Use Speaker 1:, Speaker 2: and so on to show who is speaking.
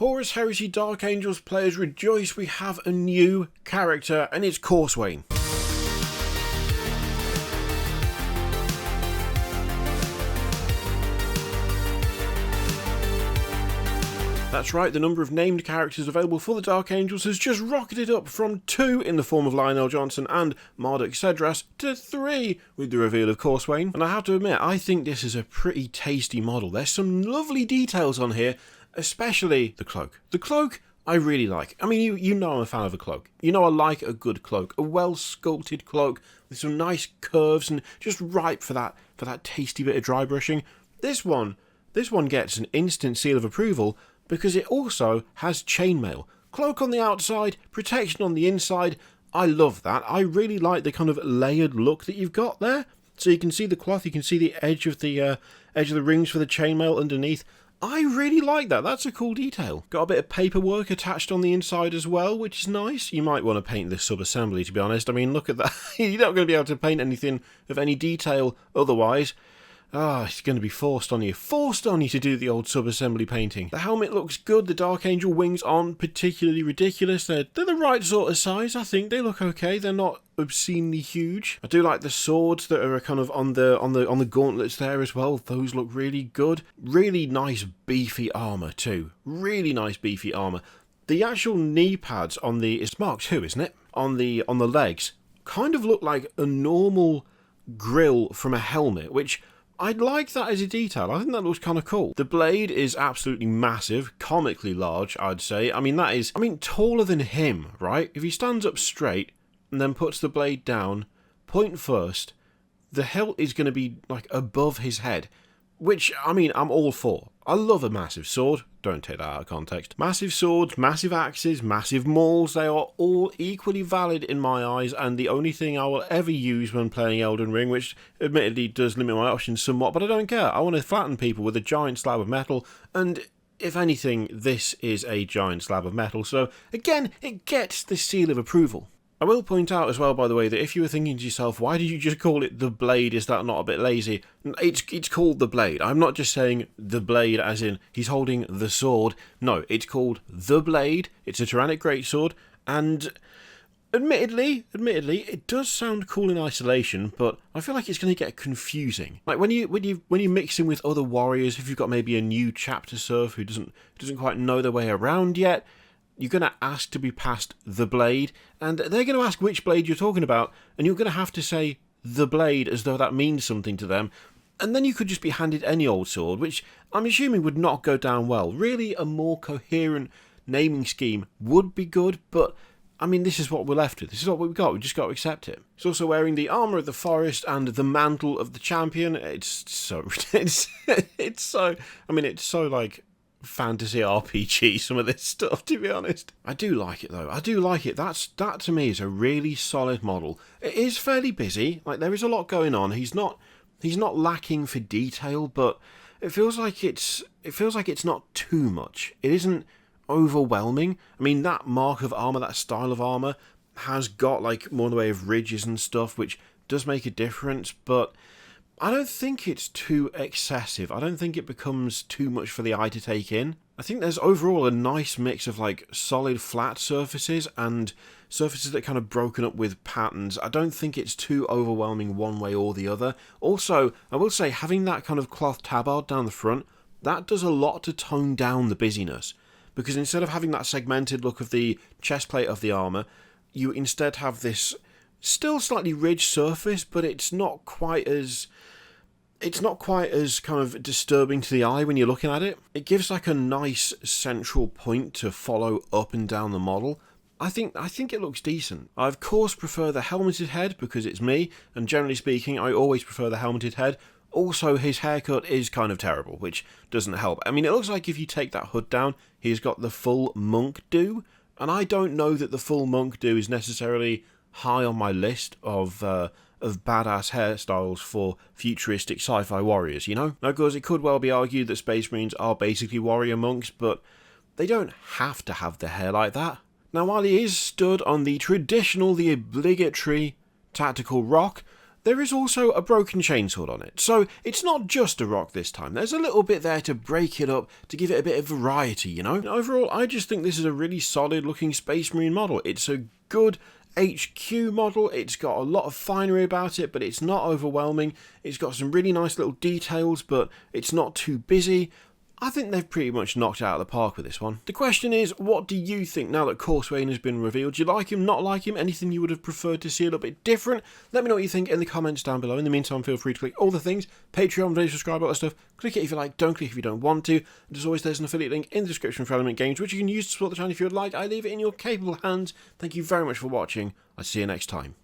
Speaker 1: Horus Heresy Dark Angels players rejoice, we have a new character and it's Corswain. That's right, the number of named characters available for the Dark Angels has just rocketed up from 2 in the form of Lionel Johnson and Marduk Cedras to 3 with the reveal of Corswain. And I have to admit, I think this is a pretty tasty model. There's some lovely details on here, especially the cloak. The cloak I really like. I mean, you know I'm a fan of a cloak. You know I like a good cloak, a well-sculpted cloak with some nice curves and just ripe for that tasty bit of dry brushing. This one gets an instant seal of approval because it also has chainmail. Cloak on the outside, protection on the inside. I love that. I really like the kind of layered look that you've got there. So you can see the cloth, you can see the edge of the rings for the chainmail underneath. I really like that. That's a cool detail. Got a bit of paperwork attached on the inside as well, which is nice. You might want to paint this sub-assembly, to be honest. I mean, look at that. You're not going to be able to paint anything of any detail otherwise. It's going to be forced on you to do the old sub-assembly painting. The helmet looks good, the Dark Angel wings aren't particularly ridiculous, they're the right sort of size, I think. They look okay, they're not obscenely huge. I do like the swords that are kind of on the gauntlets there as well, those look really good. Really nice beefy armour too, really nice beefy armour. The actual knee pads on it's Mark II, isn't it? On the legs, kind of look like a normal grill from a helmet, which I'd like that as a detail. I think that looks kind of cool. The blade is absolutely massive, comically large, I'd say. I mean, taller than him, right? If he stands up straight and then puts the blade down, point first, the hilt is going to be like above his head, which, I mean, I'm all for. I love a massive sword. Don't take that out of context. Massive swords, massive axes, massive mauls, they are all equally valid in my eyes, and the only thing I will ever use when playing Elden Ring, which admittedly does limit my options somewhat, but I don't care. I want to flatten people with a giant slab of metal, and if anything, this is a giant slab of metal, so again, it gets the seal of approval. I will point out as well, by the way, that if you were thinking to yourself, why did you just call it the blade? Is that not a bit lazy? It's called the blade. I'm not just saying the blade as in he's holding the sword. No, it's called the blade. It's a Tyrannic Greatsword, and admittedly, it does sound cool in isolation, but I feel like it's going to get confusing. Like when you mix in with other warriors, if you've got maybe a new chapter serf who doesn't quite know their way around yet, you're going to ask to be passed the blade, and they're going to ask which blade you're talking about, and you're going to have to say the blade as though that means something to them, and then you could just be handed any old sword, which I'm assuming would not go down well. Really, a more coherent naming scheme would be good, but I mean, this is what we're left with. This is what we've got. We've just got to accept it. He's also wearing the armour of the forest and the mantle of the champion. It's so like fantasy RPG, some of this stuff, to be honest. I do like it though. I do like it. That to me is a really solid model. It is fairly busy. Like, there is a lot going on. He's not lacking for detail, but it feels like it's not too much. It isn't overwhelming. I mean, that mark of armor, that style of armor has got like more in the way of ridges and stuff, which does make a difference, but I don't think it's too excessive. I don't think it becomes too much for the eye to take in. I think there's overall a nice mix of like solid flat surfaces and surfaces that are kind of broken up with patterns. I don't think it's too overwhelming one way or the other. Also, I will say, having that kind of cloth tabard down the front, that does a lot to tone down the busyness. Because instead of having that segmented look of the chest plate of the armour, you instead have this still slightly ridged surface, but it's not quite as kind of disturbing to the eye when you're looking at it. It gives like a nice central point to follow up and down the model. I think it looks decent. I of course prefer the helmeted head because it's me, and generally speaking I always prefer the helmeted head. Also, his haircut is kind of terrible, which doesn't help. I mean, it looks like if you take that hood down, he's got the full monk do, and I don't know that the full monk do is necessarily high on my list of badass hairstyles for futuristic sci-fi warriors, you know? Now, because it could well be argued that Space Marines are basically warrior monks, but they don't have to have their hair like that. Now, while he is stood on the obligatory tactical rock, there is also a broken chainsword on it, so it's not just a rock this time. There's a little bit there to break it up, to give it a bit of variety, you know? And overall, I just think this is a really solid looking Space Marine model. It's a good HQ model, it's got a lot of finery about it, but it's not overwhelming. It's got some really nice little details, but it's not too busy. I think they've pretty much knocked it out of the park with this one. The question is, what do you think now that Corswain has been revealed? Do you like him, not like him? Anything you would have preferred to see a little bit different? Let me know what you think in the comments down below. In the meantime, feel free to click all the things, Patreon, video, subscribe, all that stuff. Click it if you like, don't click if you don't want to. And as always, there's an affiliate link in the description for Element Games, which you can use to support the channel if you would like. I leave it in your capable hands. Thank you very much for watching. I'll see you next time.